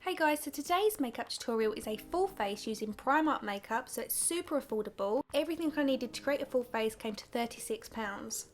Hey guys, so today's makeup tutorial is a full face using Primark makeup, so it's super affordable. Everything I needed to create a full face came to £36.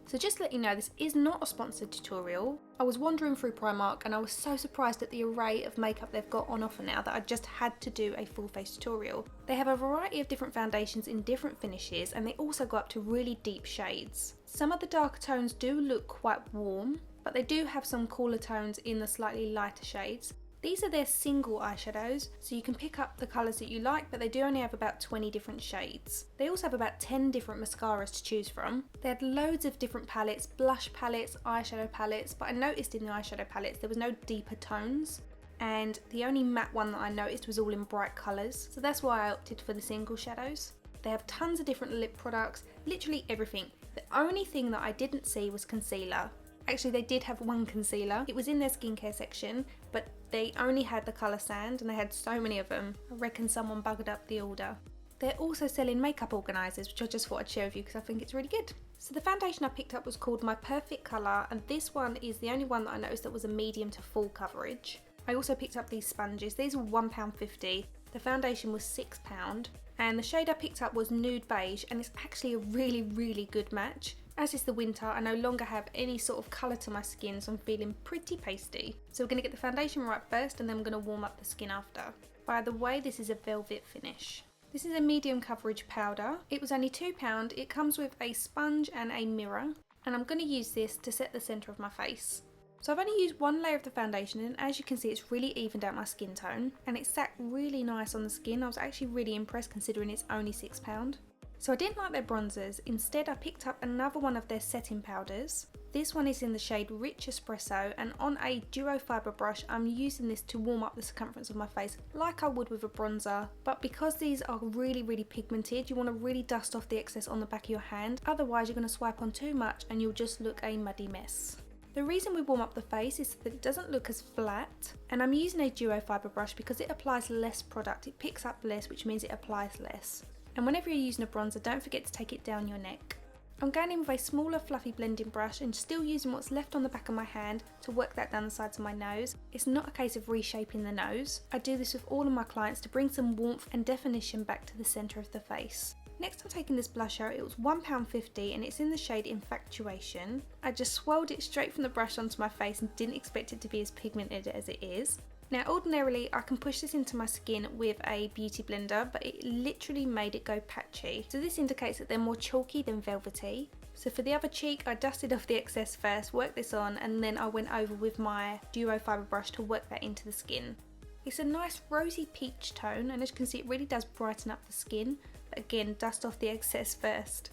So just to let you know, this is not a sponsored tutorial. I was wandering through Primark and I was so surprised at the array of makeup they've got on offer now that I just had to do a full face tutorial. They have a variety of different foundations in different finishes, and they also go up to really deep shades. Some of the darker tones do look quite warm, but they do have some cooler tones in the slightly lighter shades. These are their single eyeshadows, so you can pick up the colours that you like, but they do only have about 20 different shades. They also have about 10 different mascaras to choose from. They had loads of different palettes, blush palettes, eyeshadow palettes, but I noticed in the eyeshadow palettes there was no deeper tones, and the only matte one that I noticed was all in bright colours, so that's why I opted for the single shadows. They have tons of different lip products, literally everything. The only thing that I didn't see was concealer. Actually, they did have one concealer. It was in their skincare section, but they only had the colour sand and they had so many of them. I reckon someone bugged up the order. They're also selling makeup organisers, which I just thought I'd share with you because I think it's really good. So the foundation I picked up was called My Perfect Colour, and this one is the only one that I noticed that was a medium to full coverage. I also picked up these sponges. These were £1.50. The foundation was £6, and the shade I picked up was Nude Beige, and it's actually a really good match. As is the winter, I no longer have any sort of colour to my skin, so I'm feeling pretty pasty. So we're going to get the foundation right first, and then we're going to warm up the skin after. By the way, this is a velvet finish. This is a medium coverage powder. It was only £2. It comes with a sponge and a mirror, and I'm going to use this to set the centre of my face. So I've only used one layer of the foundation, and as you can see, it's really evened out my skin tone, and it sat really nice on the skin. I was actually really impressed considering it's only £6. So I didn't like their bronzers. Instead, I picked up another one of their setting powders. This one is in the shade Rich Espresso, and on a duo fibre brush, I'm using this to warm up the circumference of my face like I would with a bronzer. But because these are really pigmented, you want to really dust off the excess on the back of your hand. Otherwise, you're going to swipe on too much and you'll just look a muddy mess. The reason we warm up the face is that it doesn't look as flat, and I'm using a duo fibre brush because it applies less product. It picks up less, which means it applies less. And whenever you're using a bronzer, don't forget to take it down your neck. I'm going in with a smaller fluffy blending brush and still using what's left on the back of my hand to work that down the sides of my nose. It's not a case of reshaping the nose. I do this with all of my clients to bring some warmth and definition back to the centre of the face. Next, I'm taking this blusher. It was £1.50 and it's in the shade Infatuation. I just swirled it straight from the brush onto my face and didn't expect it to be as pigmented as it is. Now ordinarily I can push this into my skin with a beauty blender, but it literally made it go patchy. So this indicates that they're more chalky than velvety. So for the other cheek, I dusted off the excess first, worked this on, and then I went over with my duo fibre brush to work that into the skin. It's a nice rosy peach tone, and as you can see, it really does brighten up the skin. But again, dust off the excess first.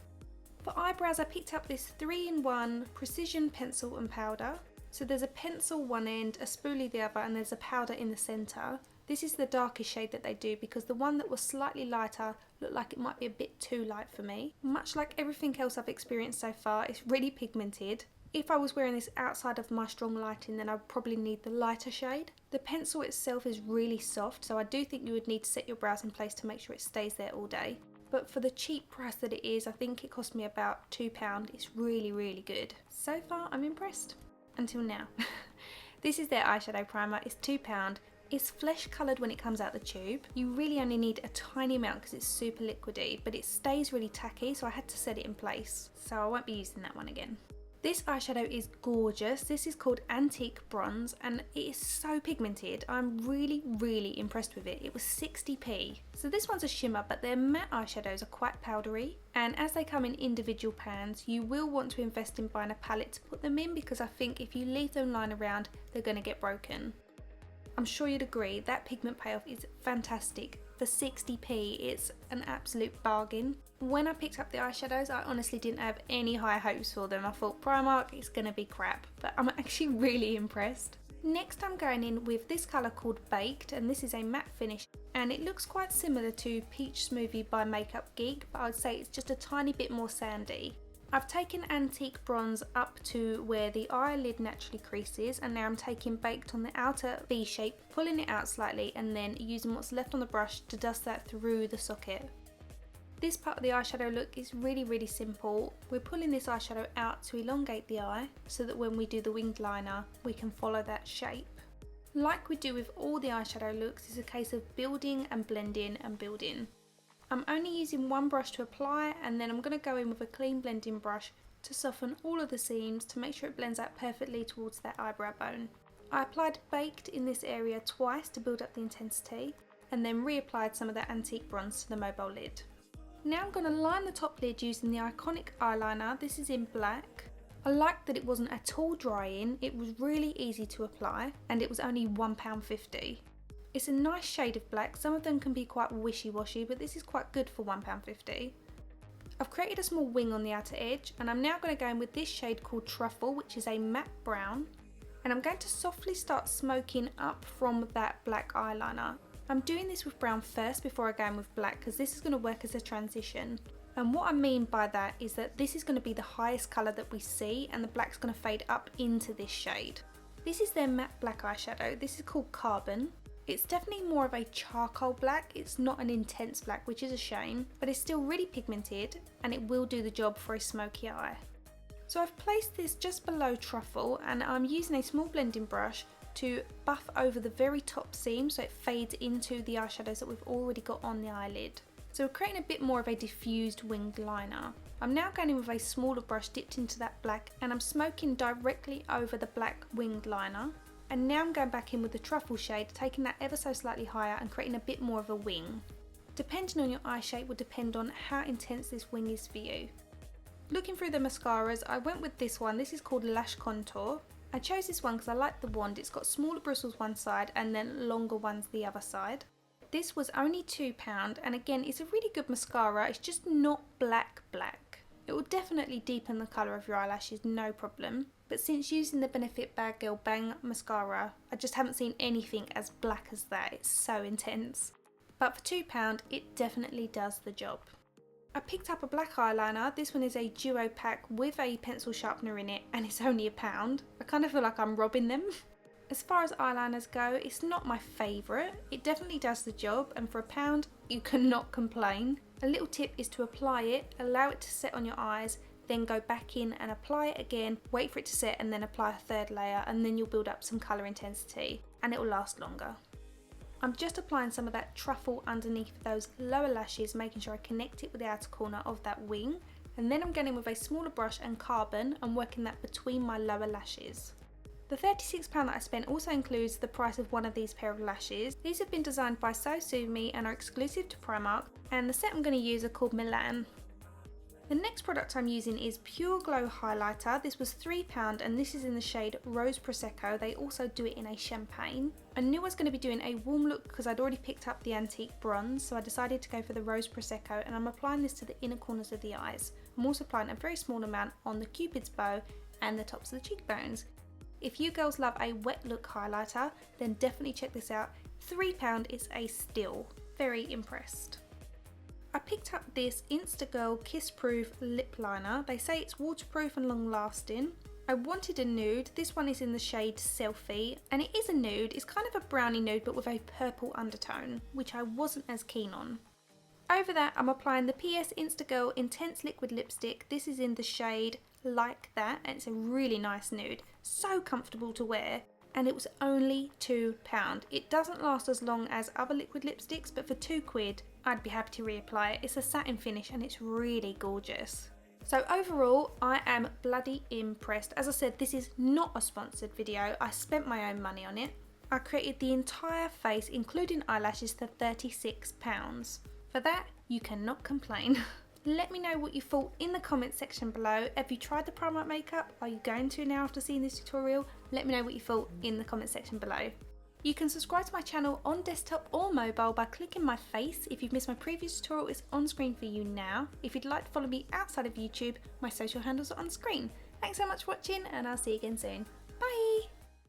For eyebrows, I picked up this 3-in-1 precision pencil and powder. So there's a pencil one end, a spoolie the other, and there's a powder in the centre. This is the darkest shade that they do because the one that was slightly lighter looked like it might be a bit too light for me. Much like everything else I've experienced so far, it's really pigmented. If I was wearing this outside of my strong lighting, then I'd probably need the lighter shade. The pencil itself is really soft, so I do think you would need to set your brows in place to make sure it stays there all day. But for the cheap price that it is, I think it cost me about £2. It's really good. So far, I'm impressed. Until now. This is their eyeshadow primer. It's £2. It's flesh coloured when it comes out the tube. You really only need a tiny amount because it's super liquidy, but it stays really tacky, so I had to set it in place. So I won't be using that one again. This eyeshadow is gorgeous. This is called Antique Bronze and it is so pigmented. I'm really impressed with it. It was 60p. So this one's a shimmer, but their matte eyeshadows are quite powdery, and as they come in individual pans, you will want to invest in buying a palette to put them in because I think if you leave them lying around, they're going to get broken. I'm sure you'd agree that pigment payoff is fantastic. For 60p, it's an absolute bargain. When I picked up the eyeshadows, I honestly didn't have any high hopes for them. I thought Primark is going to be crap, but I'm actually really impressed. Next, I'm going in with this colour called Baked, and this is a matte finish, and it looks quite similar to Peach Smoothie by Makeup Geek, but I would say it's just a tiny bit more sandy. I've taken Antique Bronze up to where the eyelid naturally creases, and now I'm taking Baked on the outer V shape, pulling it out slightly and then using what's left on the brush to dust that through the socket. This part of the eyeshadow look is really simple. We're pulling this eyeshadow out to elongate the eye so that when we do the winged liner we can follow that shape. Like we do with all the eyeshadow looks, it's a case of building and blending and building. I'm only using one brush to apply, and then I'm going to go in with a clean blending brush to soften all of the seams to make sure it blends out perfectly towards that eyebrow bone. I applied Baked in this area twice to build up the intensity, and then reapplied some of that antique bronze to the mobile lid. Now I'm going to line the top lid using the Eyeconic eyeliner. This is in black. I liked that it wasn't at all drying, it was really easy to apply, and it was only £1.50. It's a nice shade of black. Some of them can be quite wishy-washy, but this is quite good for £1.50. I've created a small wing on the outer edge, and I'm now going to go in with this shade called Truffle, which is a matte brown, and I'm going to softly start smoking up from that black eyeliner. I'm doing this with brown first before I go in with black, because this is going to work as a transition. And what I mean by that is that this is going to be the highest colour that we see, and the black's going to fade up into this shade. This is their matte black eyeshadow. This is called Carbon. It's definitely more of a charcoal black. It's not an intense black, which is a shame, but it's still really pigmented, and it will do the job for a smoky eye. So I've placed this just below Truffle, and I'm using a small blending brush to buff over the very top seam so it fades into the eyeshadows that we've already got on the eyelid. So we're creating a bit more of a diffused winged liner. I'm now going in with a smaller brush dipped into that black, and I'm smoking directly over the black winged liner. And now I'm going back in with the Truffle shade, taking that ever so slightly higher and creating a bit more of a wing. Depending on your eye shape will depend on how intense this wing is for you. Looking through the mascaras, I went with this one. This is called Lash Contour. I chose this one because I like the wand. It's got smaller bristles one side and then longer ones the other side. This was only £2, and again, it's a really good mascara. It's just not black. It will definitely deepen the colour of your eyelashes, no problem. But since using the Benefit Bad Girl Bang mascara, I just haven't seen anything as black as that. It's so intense. But for £2, it definitely does the job. I picked up a black eyeliner. This one is a duo pack with a pencil sharpener in it, and it's only £1. I kind of feel like I'm robbing them. As far as eyeliners go, it's not my favourite. It definitely does the job, and for £1, you cannot complain. A little tip is to apply it, allow it to set on your eyes, then go back in and apply it again, wait for it to set, and then apply a third layer, and then you'll build up some colour intensity, and it will last longer. I'm just applying some of that Truffle underneath those lower lashes, making sure I connect it with the outer corner of that wing, and then I'm going in with a smaller brush and Carbon and working that between my lower lashes. The £36 that I spent also includes the price of one of these pair of lashes. These have been designed by SOSUME and are exclusive to Primark, and the set I'm going to use are called Milan. The next product I'm using is Pure Glow Highlighter. This was £3 and this is in the shade Rose Prosecco. They also do it in a champagne. I knew I was going to be doing a warm look because I'd already picked up the antique bronze, so I decided to go for the Rose Prosecco, and I'm applying this to the inner corners of the eyes. I'm also applying a very small amount on the cupid's bow and the tops of the cheekbones. If you girls love a wet look highlighter, then definitely check this out. £3 is a steal. Very impressed. I picked up this Insta Girl Kiss Proof Lip Liner. They say it's waterproof and long lasting. I wanted a nude. This one is in the shade Selfie, and it is a nude. It's kind of a brownie nude but with a purple undertone, which I wasn't as keen on. Over that, I'm applying the PS Insta Girl Intense Liquid Lipstick. This is in the shade Like That, and it's a really nice nude. So comfortable to wear, and it was only £2. It doesn't last as long as other liquid lipsticks, but for £2, I'd be happy to reapply it. It's a satin finish and it's really gorgeous. So overall, I am bloody impressed. As I said, this is not a sponsored video. I spent my own money on it. I created the entire face, including eyelashes, for £36. For that, you cannot complain. Let me know what you thought in the comments section below. Have you tried the Primark makeup? Are you going to now after seeing this tutorial? Let me know what you thought in the comments section below. You can subscribe to my channel on desktop or mobile by clicking my face. If you've missed my previous tutorial, it's on screen for you now. If you'd like to follow me outside of YouTube, my social handles are on screen. Thanks so much for watching, and I'll see you again soon.